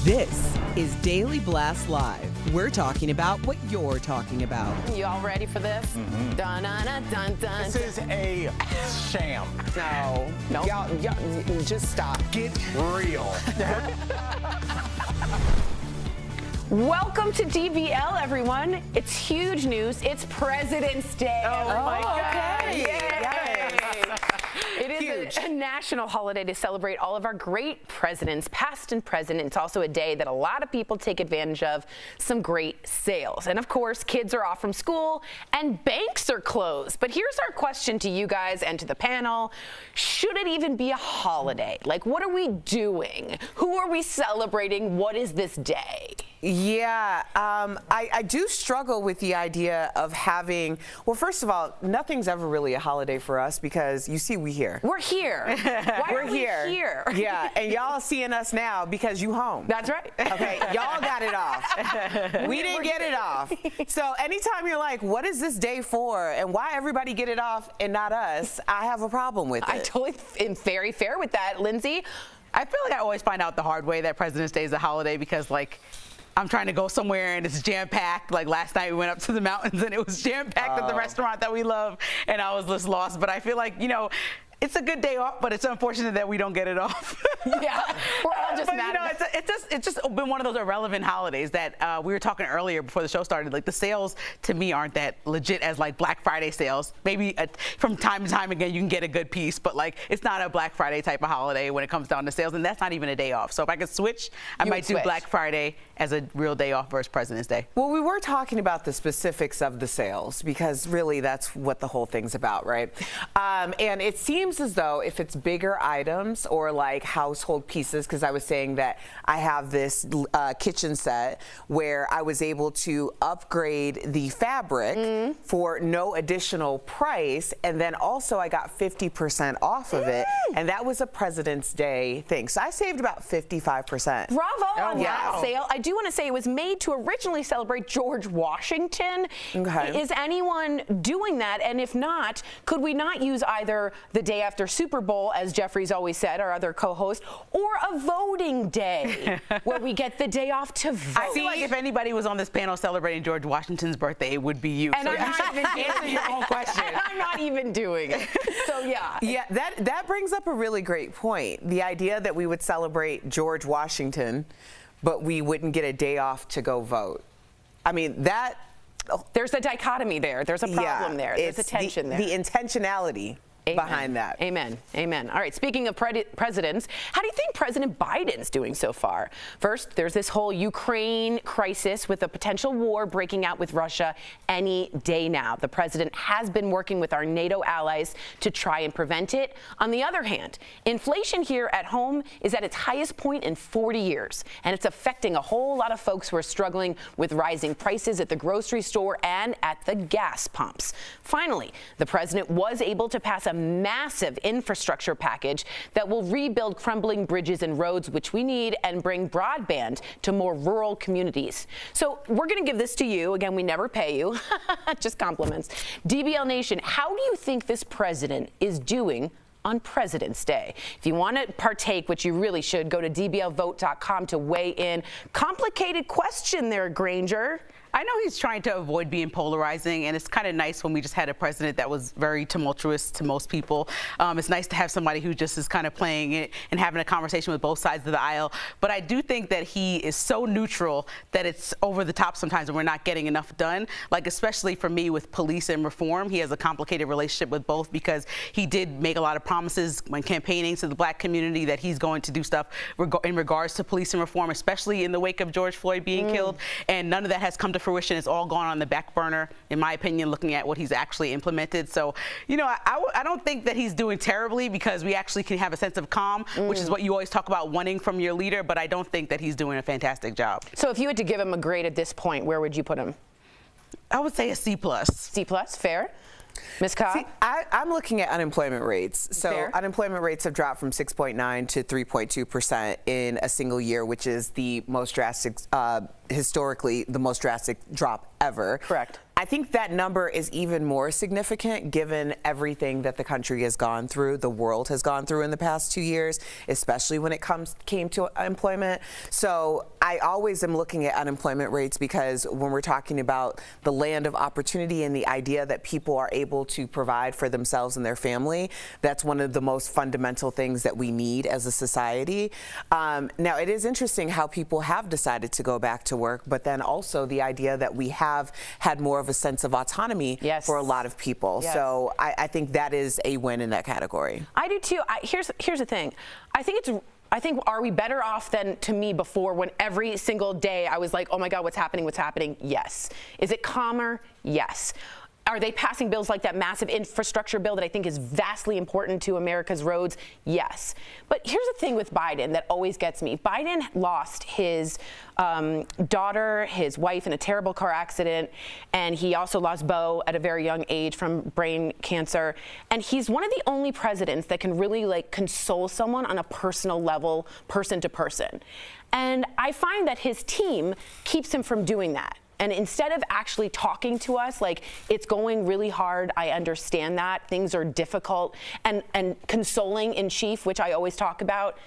This is Daily Blast Live. We're talking about what you're talking about. You all ready for this? Mm-hmm. Dun, dun, dun, dun, dun. This is a sham. No. Y'all, just stop. Get real. Welcome to DBL, everyone. It's huge news. It's President's Day. Oh, my God. Okay. Yay. It is Huge. a national holiday to celebrate all of our great presidents, past and present. It's also a day that a lot of people take advantage of some great sales. And of course, kids are off from school and banks are closed. But here's our question to you guys and to the panel. Should it even be a holiday? Like, what are we doing? Who are we celebrating? What is this day? Yeah, I do struggle with the idea of having, well, first of all, nothing's ever really a holiday for us because you see we here. We're here. Why We're are we here? Yeah, and y'all seeing us now because you home. That's right. Okay, y'all got it off. We didn't get it off. So anytime you're like, what is this day for and why everybody get it off and not us, I have a problem with it. I totally am very fair with that, Lindsay. I feel like I always find out the hard way that President's Day is a holiday because, like, I'm trying to go somewhere and it's jam-packed. Like last night we went up to the mountains and it was jam-packed at the restaurant that we love and I was just lost. But I feel like, you know, it's a good day off, but it's unfortunate that we don't get it off. Yeah, we're all just but mad. you know, it's just been one of those irrelevant holidays that we were talking earlier before the show started. Like the sales to me aren't that legit as like Black Friday sales. Maybe from time to time again you can get a good piece, but like it's not a Black Friday type of holiday when it comes down to sales, and that's not even a day off. So if I could switch, I might do Black Friday as a real day off versus President's Day. Well, we were talking about the specifics of the sales because really that's what the whole thing's about, right? And it seems as though if it's bigger items or like household pieces, because I was saying that I have this kitchen set where I was able to upgrade the fabric for no additional price, and then also I got 50% off of it, and that was a President's Day thing. So I saved about 55%. Bravo on wow. that sale. I do want to say it was made to originally celebrate George Washington. Okay. Is anyone doing that? And if not, could we not use either the day after Super Bowl, as Jeffrey's always said, our other co-host, or a voting day where we get the day off to vote? I feel like if anybody was on this panel celebrating George Washington's birthday, it would be you. And So I'm not even answer your own question. And I'm not even doing it. So yeah. Yeah, that brings up a really great point. The idea that we would celebrate George Washington, but we wouldn't get a day off to go vote. I mean, that... There's a dichotomy there. There's a problem there. There's a it's tension there. The intentionality behind that. Amen. Amen. All right. Speaking of presidents, how do you think President Biden's doing so far? First, there's this whole Ukraine crisis with a potential war breaking out with Russia any day now. The president has been working with our NATO allies to try and prevent it. On the other hand, inflation here at home is at its highest point in 40 years, and it's affecting a whole lot of folks who are struggling with rising prices at the grocery store and at the gas pumps. Finally, the president was able to pass a massive infrastructure package that will rebuild crumbling bridges and roads, which we need, and bring broadband to more rural communities. So we're going to give this to you. Again, we never pay you. Just compliments. DBL Nation, how do you think this president is doing on President's Day? If you want to partake, which you really should, go to dblvote.com to weigh in. Complicated question there, Granger. I know he's trying to avoid being polarizing, and it's kind of nice when we just had a president that was very tumultuous to most people. It's nice to have somebody who just is kind of playing it and having a conversation with both sides of the aisle. But I do think that he is so neutral that it's over the top sometimes and we're not getting enough done. Like, especially for me with police and reform, he has a complicated relationship with both because he did make a lot of promises when campaigning to the Black community that he's going to do stuff in regards to police and reform, especially in the wake of George Floyd being killed. And none of that has come to fruition. It's all gone on the back burner, in my opinion, looking at what he's actually implemented. So, you know, I don't think that he's doing terribly because we actually can have a sense of calm, which is what you always talk about wanting from your leader, but I don't think that he's doing a fantastic job. So if you had to give him a grade at this point, where would you put him? I would say a C+. C+, fair. Ms. Cobb? See, I'm looking at unemployment rates. So Fair. unemployment rates have dropped from 6.9 to 3.2% in a single year, which is the most drastic, historically, the most drastic drop ever. Correct. I think that number is even more significant given everything that the country has gone through, the world has gone through in the past 2 years, especially when it came to employment. So I always am looking at unemployment rates because when we're talking about the land of opportunity and the idea that people are able to provide for themselves and their family, that's one of the most fundamental things that we need as a society. Now, it is interesting how people have decided to go back to work, but then also the idea that we have had more of a sense of autonomy for a lot of people. Yes. So I think that is a win in that category. I do too. Here's the thing. I think are we better off than to me before when every single day I was like, oh my God, what's happening? What's happening? Yes. Is it calmer? Yes. Are they passing bills like that massive infrastructure bill that I think is vastly important to America's roads? Yes. But here's the thing with Biden that always gets me. Biden lost his daughter, his wife in a terrible car accident, and he also lost Beau at a very young age from brain cancer. And he's one of the only presidents that can really like console someone on a personal level, person to person. And I find that his team keeps him from doing that. And instead of actually talking to us, like, it's going really hard, I understand that, things are difficult, and consoling in chief, which I always talk about,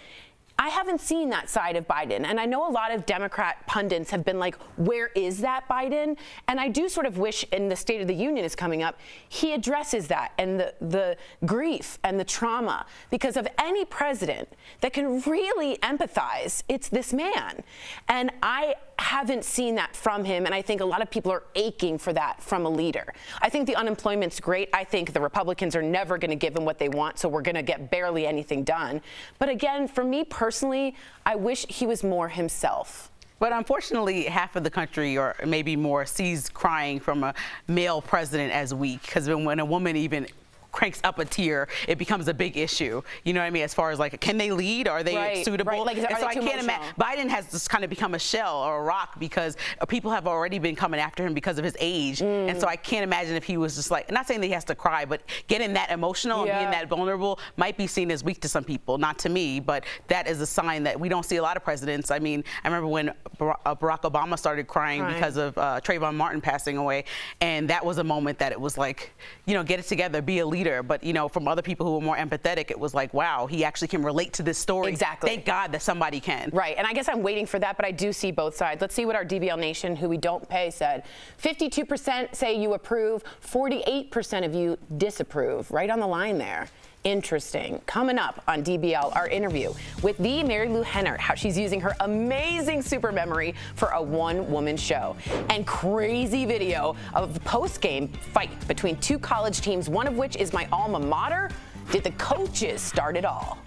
I haven't seen that side of Biden. And I know a lot of Democrat pundits have been like, where is that Biden? And I do sort of wish in the State of the Union is coming up, he addresses that and the grief and the trauma, because of any president that can really empathize, it's this man. And I haven't seen that from him, and I think a lot of people are aching for that from a leader. I think the unemployment's great. I think the Republicans are never going to give him what they want, so we're going to get barely anything done. But again, for me personally, I wish he was more himself. But unfortunately, half of the country, or maybe more, sees crying from a male president as weak, because when a woman even cranks up a tier, it becomes a big issue. You know what I mean? As far as like, can they lead? Are they suitable? Right. Like, and so I can't imagine. Biden has just kind of become a shell or a rock because people have already been coming after him because of his age. And so I can't imagine if he was just like, not saying that he has to cry, but getting that emotional and being that vulnerable might be seen as weak to some people, not to me, but that is a sign that we don't see a lot of presidents. I mean, I remember when Barack Obama started crying because of Trayvon Martin passing away, and that was a moment that it was like, you know, get it together, be a leader. But, you know, from other people who were more empathetic, it was like, wow, he actually can relate to this story. Exactly. Thank God that somebody can. Right. And I guess I'm waiting for that, but I do see both sides. Let's see what our DBL Nation, who we don't pay, said. 52% say you approve, 48% of you disapprove. Right on the line there. Interesting. Coming up on DBL, our interview with the Mary Lou Hennert, how she's using her amazing super memory for a one-woman show, and crazy video of the post-game fight between two college teams, one of which is my alma mater. Did the coaches start it all?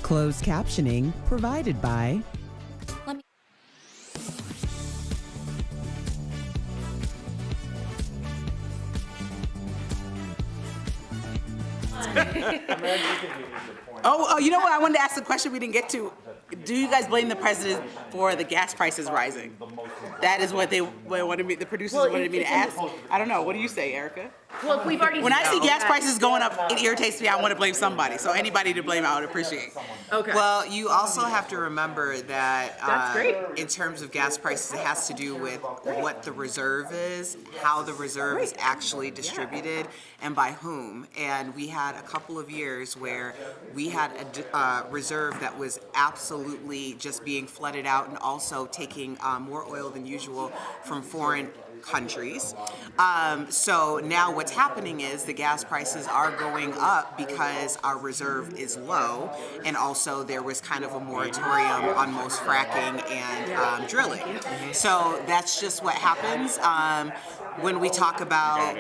Closed captioning provided by Oh, you know what? I wanted to ask a question we didn't get to. Do you guys blame the president for the gas prices rising? That is what they wanted me, the producers wanted me to ask. I don't know. What do you say, Erica? Well, we've already when I see gas prices going up, it irritates me. I want to blame somebody. So anybody to blame, I would appreciate. Okay. Well, you also have to remember that That's great. in terms of gas prices, it has to do with what the reserve is, how the reserve is actually distributed, and by whom. And we had a couple of years where we had a reserve that was absolutely just being flooded out, and also taking more oil than usual from foreign countries. So now what's happening is the gas prices are going up because our reserve is low, and also there was kind of a moratorium on most fracking and drilling. So that's just what happens. When we talk about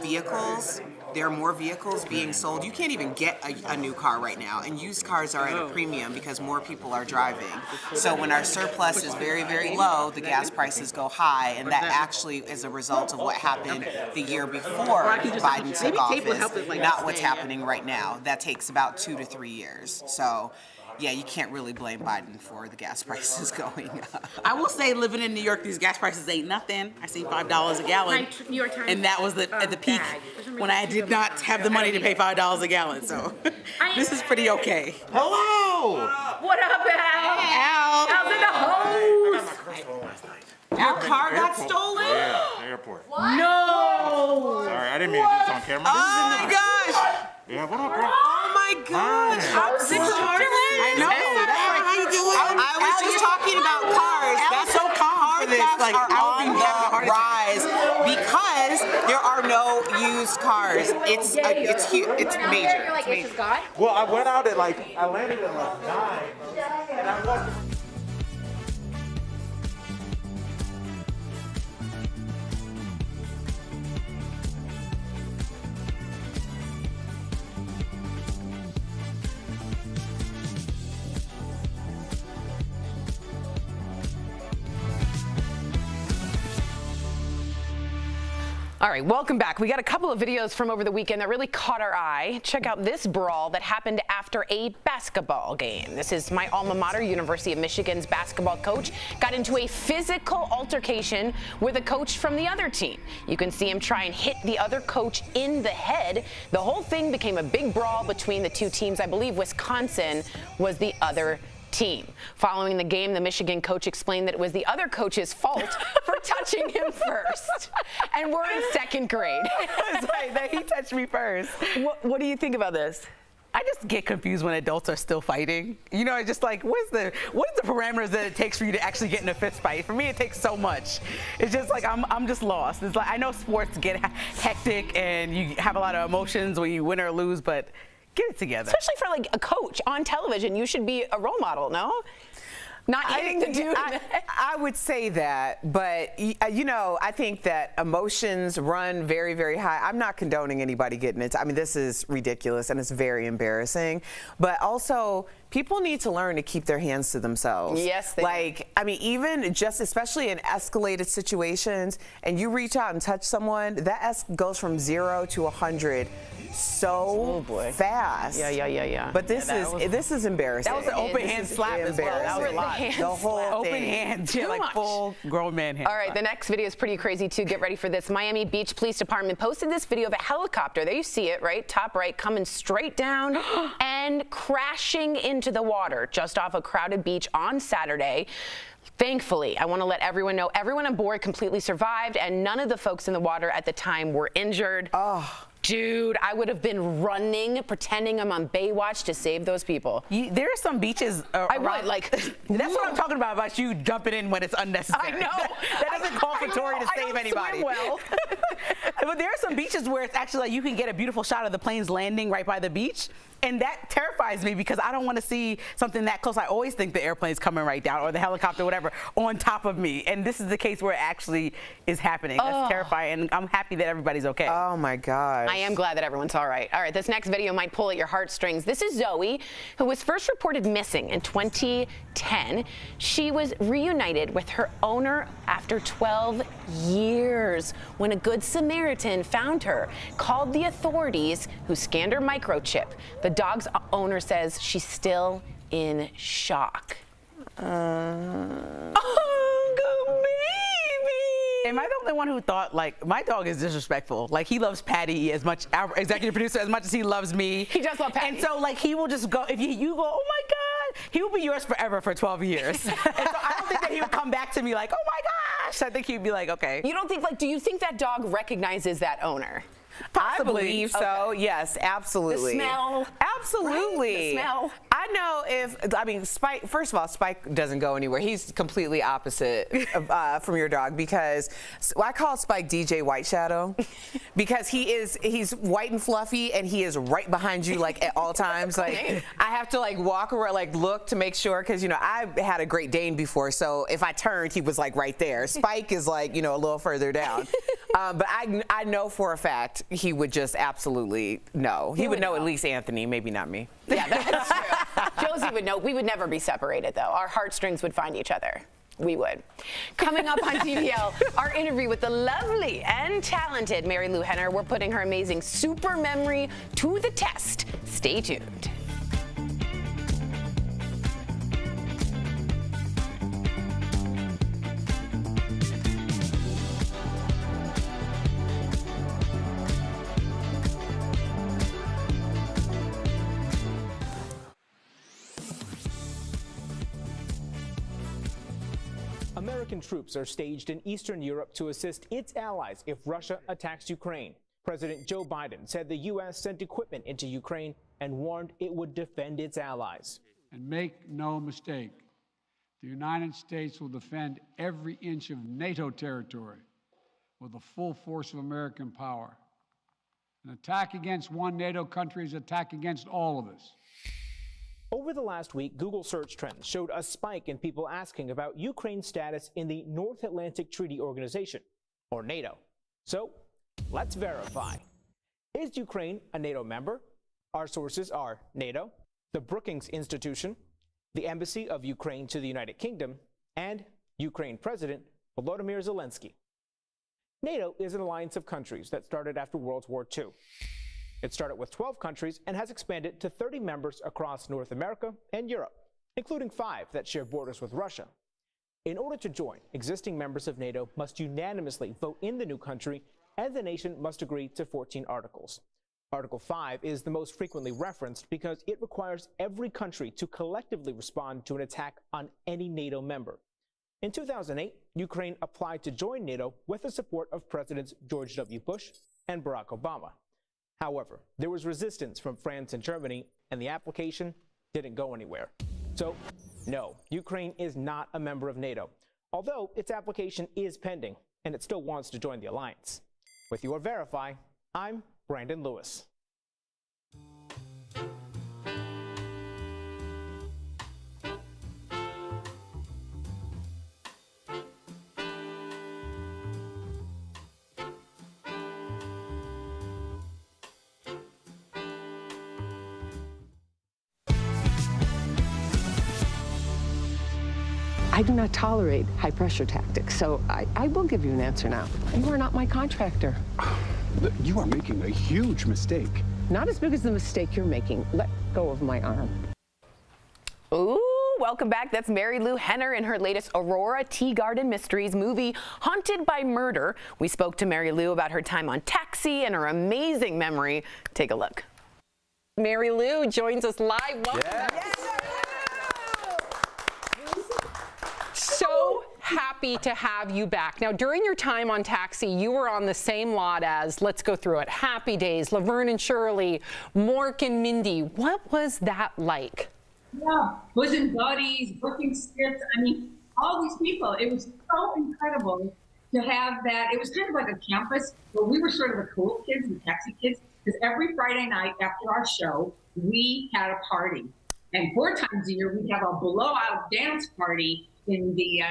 vehicles, there are more vehicles being sold. You can't even get a new car right now, and used cars are at a premium because more people are driving. So when our surplus is very, very low, the gas prices go high, and that actually is a result of what happened the year before Biden took office, not what's happening right now. That takes about 2 to 3 years. So yeah, you can't really blame Biden for the gas prices going up. I will say, living in New York, these gas prices ain't nothing. I seen $5 a gallon, and that was at the peak when I did not have the money to pay $5 a gallon. So this is pretty okay. Hello! What up, Al? Al. Al's in the house. Your car got Airport. stolen? Yeah, the airport. No. Sorry, I didn't mean to do this on camera. Oh my gosh! Yeah, what up, girl? Oh my gosh! Hi. How's it going? I know. How you doing? I was just talking about cars. That's so calm for this. Car thefts Like, are I'll be on having a heart the rise because there are no used cars. It's huge. It's major. You're like, it's just gone? Well, I went out at I landed at 9, and I walked. All right, welcome back. We got a couple of videos from over the weekend that really caught our eye. Check out this brawl that happened after a basketball game. This is my alma mater, University of Michigan's basketball coach got into a physical altercation with a coach from the other team. You can see him try and hit the other coach in the head. The whole thing became a big brawl between the two teams. I believe Wisconsin was the other team. Following the game, the Michigan coach explained that it was the other coach's fault for touching him first. And we're in second grade. It's like that he touched me first. What do you think about this? I just get confused when adults are still fighting. You know, it's just like, what is the parameters that it takes for you to actually get in a fist fight? For me, it takes so much. It's just like I'm just lost. It's like I know sports get hectic and you have a lot of emotions when you win or lose, but get it together. Especially for like a coach on television, you should be a role model, no? Not hitting the dude. I would say that, but you know, I think that emotions run very, very high. I'm not condoning anybody getting it. I mean, this is ridiculous and it's very embarrassing. But also, people need to learn to keep their hands to themselves. Yes, they do. Like, I mean, even just especially in escalated situations, and you reach out and touch someone, that goes from 0 to 100 so fast. Yeah. But this is embarrassing. That was an open hand slap as well. That was a lot. The whole Open thing. hands, yeah, like much. full grown man hands. All right, the next video is pretty crazy too. Get ready for this. Miami Beach Police Department posted this video of a helicopter. There you see it, right? Top right, coming straight down and crashing into the water just off a crowded beach on Saturday. Thankfully, I want to let everyone know everyone on board completely survived and none of the folks in the water at the time were injured. Oh. Dude, I would have been running, pretending I'm on Baywatch to save those people. There are some beaches I would, like... That's what I'm talking about you jumping in when it's unnecessary. I know. That doesn't call for Tori to save anybody. Swim well. But there are some beaches where it's actually like you can get a beautiful shot of the planes landing right by the beach. And that terrifies me because I don't want to see something that close. I always think the airplane's coming right down or the helicopter, whatever, on top of me. And this is the case where it actually is happening. That's terrifying. And I'm happy that everybody's okay. Oh my gosh. I am glad that everyone's all right. All right, this next video might pull at your heartstrings. This is Zoe, who was first reported missing in 2010. She was reunited with her owner after 12 years when a good Samaritan found her, called the authorities, who scanned her microchip. The dog's owner says she's still in shock. Oh, good baby. Am I the only one who thought, like, my dog is disrespectful? Like, he loves Patty as much, our executive producer, as much as he loves me. He does love Patty. And so, like, he will just go, if you go, oh my God, he will be yours forever for 12 years. And so I don't think that he would come back to me like, oh my gosh. I think he'd be like, okay. You don't think, like, do you think that dog recognizes that owner? Possibly. I believe so. Okay. Yes, absolutely. The smell. Absolutely. Right? The smell. I know I mean, Spike, first of all, Spike doesn't go anywhere. He's completely opposite from your dog because I call Spike DJ White Shadow because he's white and fluffy and he is right behind you like at all times. Like I have to like walk around, like look to make sure because, you know, I had a Great Dane before. So if I turned, he was like right there. Spike is like, you know, a little further down. But I know for a fact he would just absolutely know. He would know at least Anthony, maybe not me. Yeah, that's true. Josie would know. We would never be separated, though. Our heartstrings would find each other. We would. Coming up on TVL, our interview with the lovely and talented Mary Lou Henner. We're putting her amazing super memory to the test. Stay tuned. America American troops are staged in Eastern Europe to assist its allies if Russia attacks Ukraine. President Joe Biden said the U.S. sent equipment into Ukraine and warned it would defend its allies. And make no mistake, the United States will defend every inch of NATO territory with the full force of American power. An attack against one NATO country is an attack against all of us. Over the last week, Google search trends showed a spike in people asking about Ukraine's status in the North Atlantic Treaty Organization, or NATO. So, let's verify. Is Ukraine a NATO member? Our sources are NATO, the Brookings Institution, the Embassy of Ukraine to the United Kingdom, and Ukraine President Volodymyr Zelensky. NATO is an alliance of countries that started after World War II. It started with 12 countries and has expanded to 30 members across North America and Europe, including 5 that share borders with Russia. In order to join, existing members of NATO must unanimously vote in the new country, and the nation must agree to 14 articles. Article 5 is the most frequently referenced because it requires every country to collectively respond to an attack on any NATO member. In 2008, Ukraine applied to join NATO with the support of Presidents George W. Bush and Barack Obama. However, there was resistance from France and Germany, and the application didn't go anywhere. So, no, Ukraine is not a member of NATO, although its application is pending, and it still wants to join the alliance. With your Verify, I'm Brandon Lewis. I do not tolerate high-pressure tactics, so I will give you an answer now. You are not my contractor. You are making a huge mistake. Not as big as the mistake you're making. Let go of my arm. Ooh, welcome back. That's Mary Lou Henner in her latest Aurora Tea Garden Mysteries movie, Haunted by Murder. We spoke to Mary Lou about her time on Taxi and her amazing memory. Take a look. Mary Lou joins us live. Welcome. Yes. So happy to have you back. Now, during your time on Taxi, you were on the same lot as, let's go through it, Happy Days, Laverne and Shirley, Mork and Mindy. What was that like? Yeah, bosom buddies, booking scripts. I mean, all these people. It was so incredible to have that. It was kind of like a campus, but we were sort of the cool kids, the Taxi kids, because every Friday night after our show, we had a party. And 4 times a year, we'd have a blowout dance party in the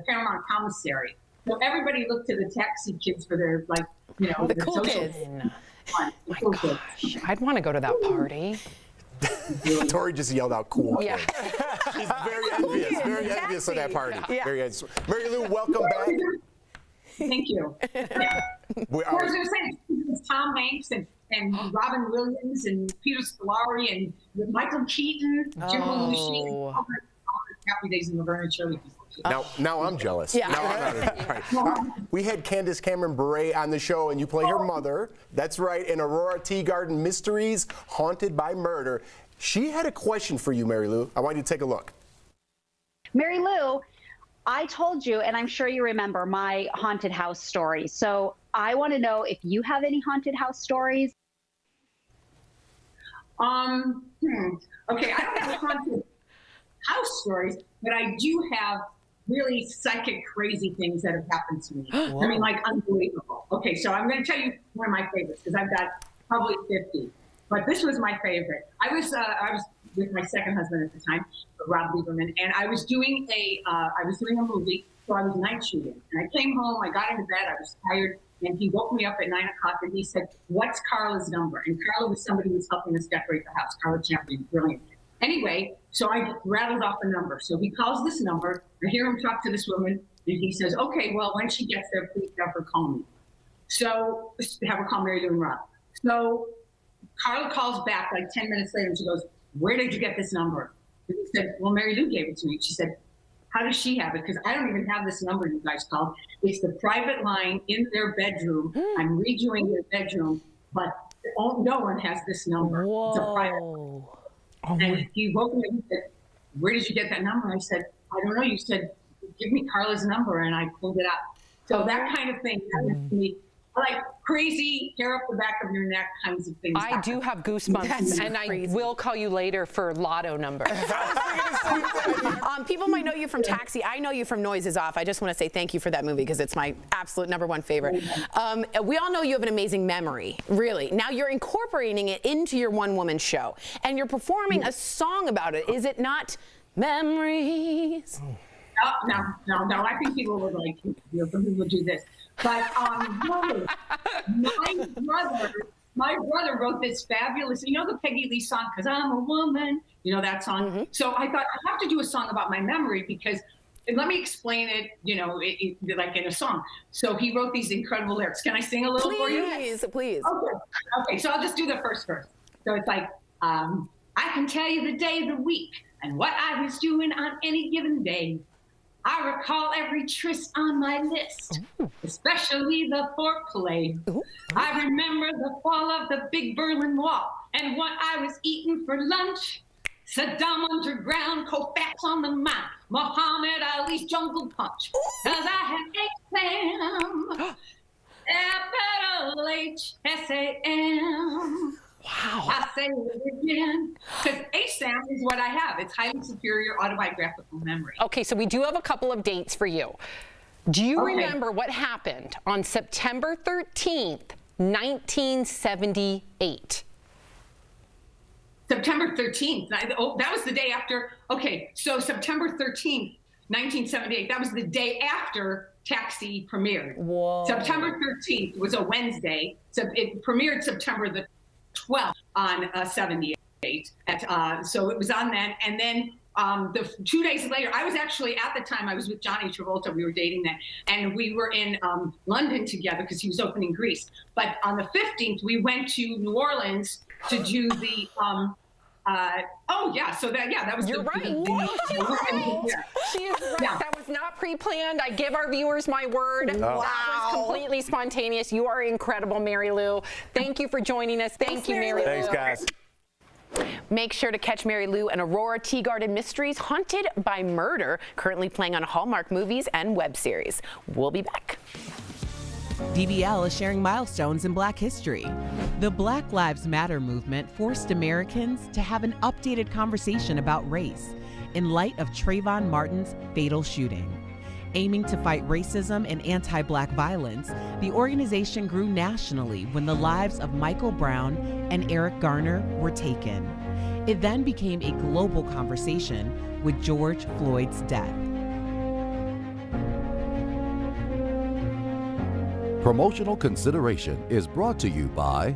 Paramount Commissary. So everybody looked to the Taxi kids for their, like, you know, the cool kids. My gosh, I'd want to go to that party. Tori just yelled out cool. Yeah. She's very envious of that party. Yeah. Very envious. Mary Lou, welcome back. Thank you. Yeah. I was going to say, it's Tom Hanks and Robin Williams and Peter Scolari and Michael Keaton, Jim Belushi, all the Happy Days in Laverne and Shirley people. Now I'm jealous. Yeah. Now I'm not. We had Candace Cameron Bure on the show, and you play her mother. That's right, in Aurora Tea Garden Mysteries, Haunted by Murder. She had a question for you, Mary Lou. I want you to take a look. Mary Lou, I told you, and I'm sure you remember, my haunted house story. So I want to know if you have any haunted house stories. Okay, I don't have haunted house stories, but I do have really psychic, crazy things that have happened to me. I mean, like, unbelievable. Okay, so I'm going to tell you one of my favorites, because I've got probably 50. But this was my favorite. I was with my second husband at the time, Rob Lieberman, and I was doing a movie, so I was night shooting. And I came home, I got into bed, I was tired, and he woke me up at 9 o'clock and he said, "What's Carla's number?" And Carla was somebody who was helping us decorate the house. Carla Champion, brilliant. Anyway, so I rattled off a number. So he calls this number. I hear him talk to this woman, and he says, "Okay, well, when she gets there, please have her call me." So have her call Mary Lou and Rob. So Carla calls back like 10 minutes later, and she goes, "Where did you get this number?" And he said, "Well, Mary Lou gave it to me." She said, "How does she have it? Because I don't even have this number you guys called. It's the private line in their bedroom. I'm redoing their bedroom, but no one has this number. Whoa. It's a private line." And he woke me up and said, "Where did you get that number?" I said, "I don't know." You said, give me Carla's number, and I pulled it up. So that kind of thing happens to me. Like crazy hair up the back of your neck kinds of things. I do have goosebumps, and I will call you later for lotto numbers. People might know you from Taxi. I know you from Noises Off. I just want to say thank you for that movie because it's my absolute #1 favorite. We all know you have an amazing memory, really. Now you're incorporating it into your one-woman show, and you're performing a song about it. Is it not Memories? No. I think people would like, some people do this. But no, my brother wrote this fabulous, the Peggy Lee song, "Cause I'm a Woman," that song. Mm-hmm. So I thought I have to do a song about my memory because, and let me explain it, like in a song. So he wrote these incredible lyrics. Can I sing a little for you? Please. Okay, so I'll just do the first verse. So it's like, I can tell you the day of the week and what I was doing on any given day. I recall every tryst on my list, especially the foreplay. I remember the fall of the big Berlin Wall and what I was eating for lunch. Saddam underground, Koufax on the mount, Muhammad Ali's jungle punch. Cause I had exam, FLHSAM. Wow. I say it again, because ASAM is what I have. It's highly superior autobiographical memory. Okay, so we do have a couple of dates for you. Do you remember what happened on September 13th, 1978? September 13th. That was the day after. Okay, so September 13th, 1978. That was the day after Taxi premiered. Whoa. September 13th was a Wednesday. So it premiered September the 12th on 78. So it was on that. And then the 2 days later, I was actually, at the time, I was with Johnny Travolta. We were dating then. And we were in London together because he was opening Grease. But on the 15th, we went to New Orleans to do the, that was You're right. She is right. Yeah. That was not pre-planned. I give our viewers my word. Oh. That was completely spontaneous. You are incredible, Mary Lou. Thank you for joining us. Thank you, Mary Lou. Thanks, guys. Make sure to catch Mary Lou and Aurora Teagarden Mysteries Haunted by Murder, currently playing on Hallmark movies and web series. We'll be back. DBL is sharing milestones in Black history. The Black Lives Matter movement forced Americans to have an updated conversation about race in light of Trayvon Martin's fatal shooting. Aiming to fight racism and anti-Black violence, the organization grew nationally when the lives of Michael Brown and Eric Garner were taken. It then became a global conversation with George Floyd's death. Promotional consideration is brought to you by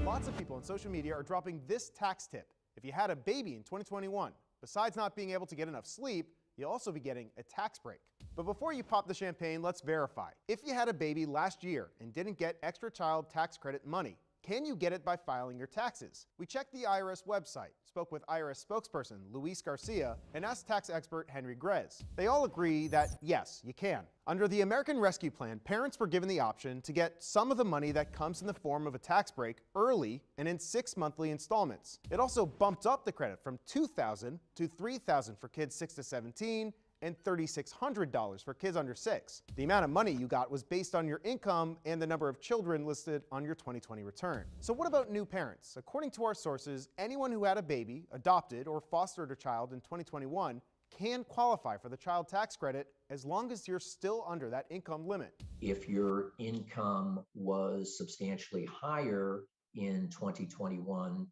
Lots of people on social media are dropping this tax tip. If you had a baby in 2021, besides not being able to get enough sleep, you'll also be getting a tax break. But before you pop the champagne, let's verify. If you had a baby last year and didn't get extra child tax credit money, can you get it by filing your taxes? We checked the IRS website, spoke with IRS spokesperson Luis Garcia, and asked tax expert Henry Grez. They all agree that yes, you can. Under the American Rescue Plan, parents were given the option to get some of the money that comes in the form of a tax break early and in 6 monthly installments. It also bumped up the credit from $2,000 to $3,000 for kids 6 to 17 and $3,600 for kids under 6. The amount of money you got was based on your income and the number of children listed on your 2020 return. So what about new parents? According to our sources, anyone who had a baby, adopted, or fostered a child in 2021 can qualify for the child tax credit as long as you're still under that income limit. If your income was substantially higher in 2021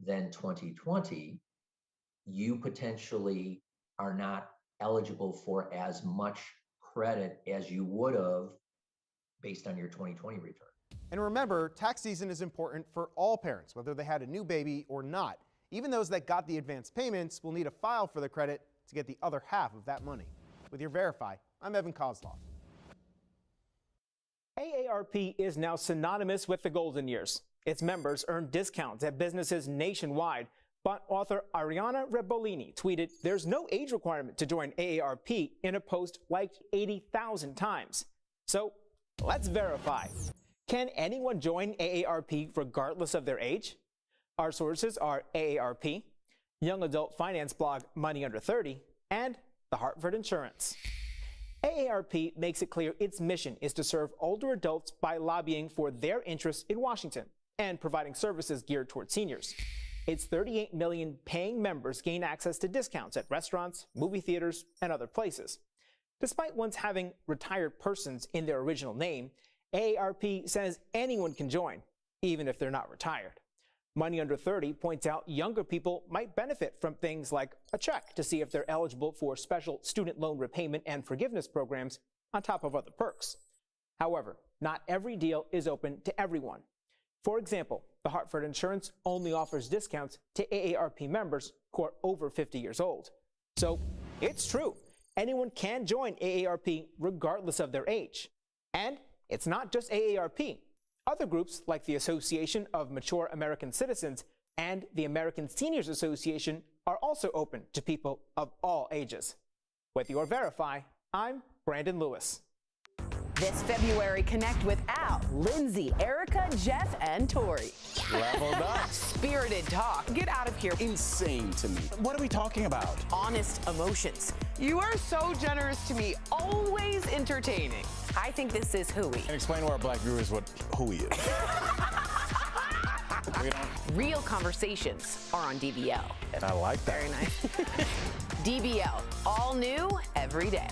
than 2020, you potentially are not eligible for as much credit as you would have based on your 2020 return. And remember, tax season is important for all parents, whether they had a new baby or not. Even those that got the advance payments will need to file for the credit to get the other half of that money. With your Verify, I'm Evan Kozloff. AARP is now synonymous with the golden years. Its members earn discounts at businesses nationwide. But author Ariana Rebolini tweeted, "There's no age requirement to join AARP," in a post liked 80,000 times. So let's verify. Can anyone join AARP regardless of their age? Our sources are AARP, young adult finance blog Money Under 30, and the Hartford Insurance. AARP makes it clear its mission is to serve older adults by lobbying for their interests in Washington and providing services geared toward seniors. Its 38 million paying members gain access to discounts at restaurants, movie theaters, and other places. Despite once having retired persons in their original name, AARP says anyone can join, even if they're not retired. Money Under 30 points out younger people might benefit from things like a check to see if they're eligible for special student loan repayment and forgiveness programs on top of other perks. However, not every deal is open to everyone. For example, the Hartford Insurance only offers discounts to AARP members who are over 50 years old. So it's true, anyone can join AARP regardless of their age. And it's not just AARP. Other groups like the Association of Mature American Citizens and the American Seniors Association are also open to people of all ages. With your Verify, I'm Brandon Lewis. This February, connect with Al, Lindsay, Erica, Jeff, and Tori. Leveled up. Spirited talk. Get out of here. Insane to me. What are we talking about? Honest emotions. You are so generous to me. Always entertaining. I think this is Hooey. And explain to our black viewers what Hooey is. Real conversations are on DBL. And I like that. Very nice. DBL, all new every day.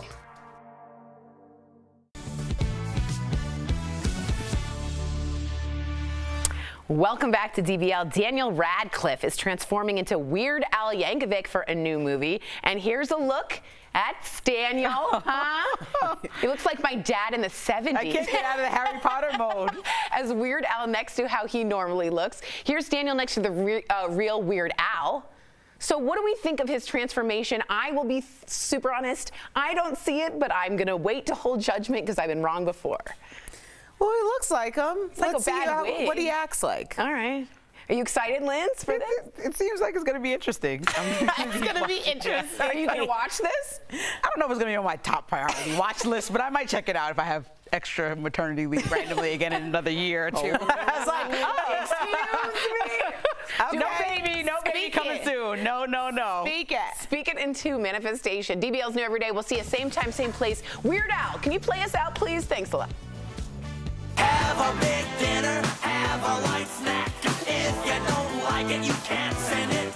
Welcome back to DBL. Daniel Radcliffe is transforming into Weird Al Yankovic for a new movie. And here's a look at Daniel. Huh? He looks like my dad in the 70s. I can't get out of the Harry Potter mode. As Weird Al next to how he normally looks. Here's Daniel next to the real Weird Al. So what do we think of his transformation? I will be super honest. I don't see it, but I'm going to wait to hold judgment because I've been wrong before. Well, he looks like him. It's like Let's a bad see wig. what he acts like. All right. Are you excited, Linz, for this? It seems like it's going to be interesting. It's going to be interesting. Are you going to watch this? I don't know if it's going to be on my top priority watch list, but I might check it out if I have extra maternity leave randomly again in another year or two. I was like, oh, excuse me. Okay. No baby coming soon. No. Speak it into manifestation. DBL's New Every Day. We'll see you same time, same place. Weird Al, can you play us out, please? Thanks a lot. Have a big dinner, have a light snack. If you don't like it, you can't send it